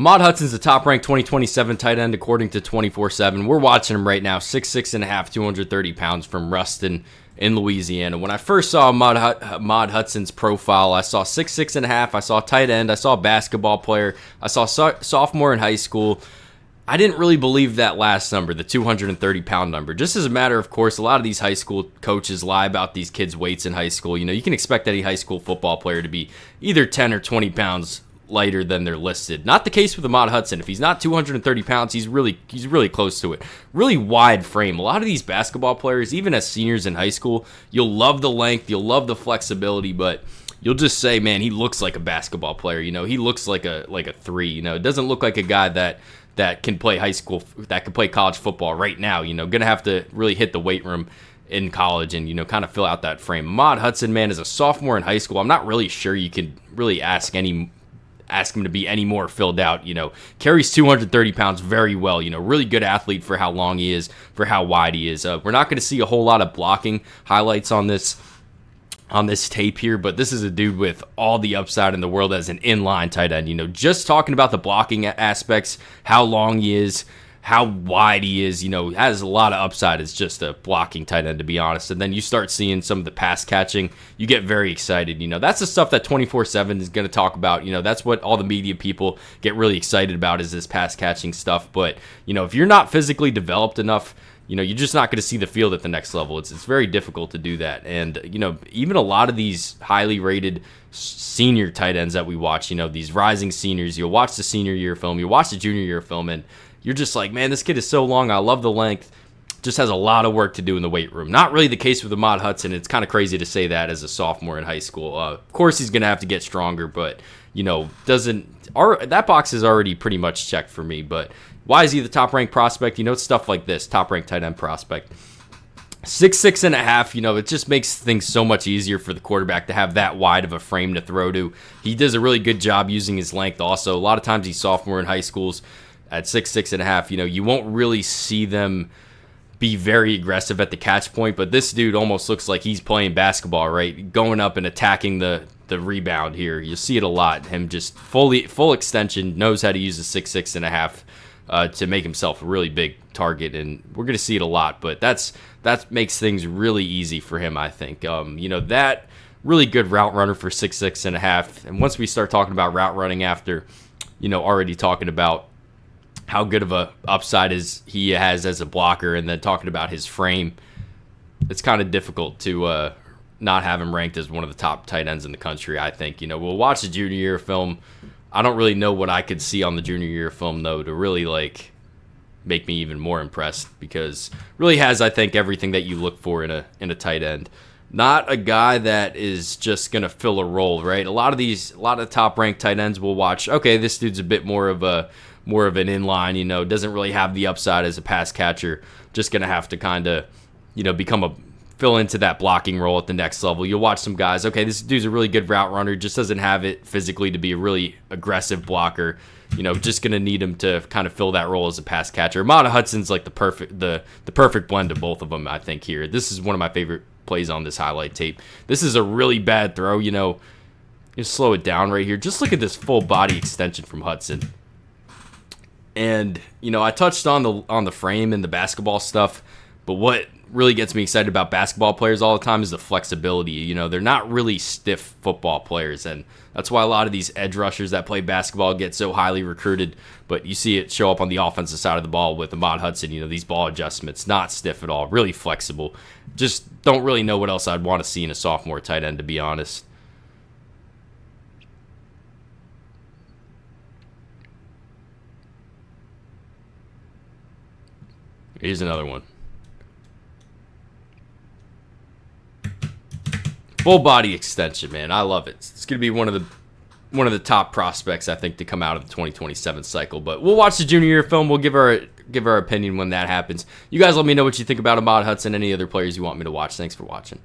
Ahmad Hudson's the top-ranked 2027 tight end according to 24/7. We're watching him right now, 6'6.5", 230 pounds from Ruston in Louisiana. When I first saw Ahmad Hudson's profile, I saw 6'6.5", I saw tight end, I saw basketball player, I saw sophomore in high school. I didn't really believe that last number, the 230-pound number. Just as a matter of course, a lot of these high school coaches lie about these kids' weights in high school. You can expect any high school football player to be either 10 or 20 pounds lighter than they're listed. Not the case with Ahmad Hudson. If he's not 230 pounds, he's really close to it. Really wide frame. A lot of these basketball players, even as seniors in high school, you'll love the length, you'll love the flexibility, but you'll just say, man, he looks like a basketball player. He looks like a three. It doesn't look like a guy that can play that can play college football right now. Gonna have to really hit the weight room in college and kind of fill out that frame. Ahmad Hudson, man, is a sophomore in high school. I'm not really sure you could really ask him to be any more filled out. Carries 230 pounds very well. Really good athlete for how long he is, for how wide he is. We're not going to see a whole lot of blocking highlights on this tape here, but this is a dude with all the upside in the world as an inline tight end. Just talking about the blocking aspects, how long he is, how wide he is, has a lot of upside as just a blocking tight end, to be honest. And then you start seeing some of the pass catching, you get very excited. That's the stuff that 24/7 is going to talk about. That's what all the media people get really excited about, is this pass catching stuff. But, if you're not physically developed enough, you're just not going to see the field at the next level. It's very difficult to do that. And, even a lot of these highly rated senior tight ends that we watch, these rising seniors, you'll watch the senior year film, you'll watch the junior year film, and you're just like, man, this kid is so long. I love the length. Just has a lot of work to do in the weight room. Not really the case with Ahmad Hudson. It's kind of crazy to say that as a sophomore in high school. Of course, he's going to have to get stronger, but, that box is already pretty much checked for me. But why is he the top-ranked prospect? It's stuff like this, top-ranked tight end prospect. 6'6.5", it just makes things so much easier for the quarterback to have that wide of a frame to throw to. He does a really good job using his length also. A lot of times he's sophomore in high schools at 6'6.5", you won't really see them be very aggressive at the catch point, but this dude almost looks like he's playing basketball, right? Going up and attacking the rebound here. You'll see it a lot. Him just full extension, knows how to use the 6'6.5" to make himself a really big target, and we're going to see it a lot, but that makes things really easy for him, I think. That really good route runner for 6'6.5", and once we start talking about route running after, already talking about how good of a upside he has as a blocker, and then talking about his frame, it's kind of difficult to not have him ranked as one of the top tight ends in the country, I think. We'll watch the junior year film. I don't really know what I could see on the junior year film, though, to really, make me even more impressed, because really has, I think, everything that you look for in a tight end. Not a guy that is just going to fill a role, right? A lot of top-ranked tight ends will watch, okay, this dude's a bit more of an inline, doesn't really have the upside as a pass catcher, just going to have to kind of, fill into that blocking role at the next level. You'll watch some guys, okay, this dude's a really good route runner, just doesn't have it physically to be a really aggressive blocker, just going to need him to kind of fill that role as a pass catcher. Ahmad Hudson's like the perfect blend of both of them, I think, here. This is one of my favorite plays on this highlight tape. This is a really bad throw, just slow it down right here. Just look at this full body extension from Hudson. And, I touched on the frame and the basketball stuff, but what really gets me excited about basketball players all the time is the flexibility. They're not really stiff football players, and that's why a lot of these edge rushers that play basketball get so highly recruited, but you see it show up on the offensive side of the ball with Ahmad Hudson. These ball adjustments, not stiff at all, really flexible. Just don't really know what else I'd want to see in a sophomore tight end, to be honest. Here's another one. Full body extension, man. I love it. It's going to be one of the top prospects, I think, to come out of the 2027 cycle. But we'll watch the junior year film. We'll give our opinion when that happens. You guys let me know what you think about Ahmad Hudson, any other players you want me to watch. Thanks for watching.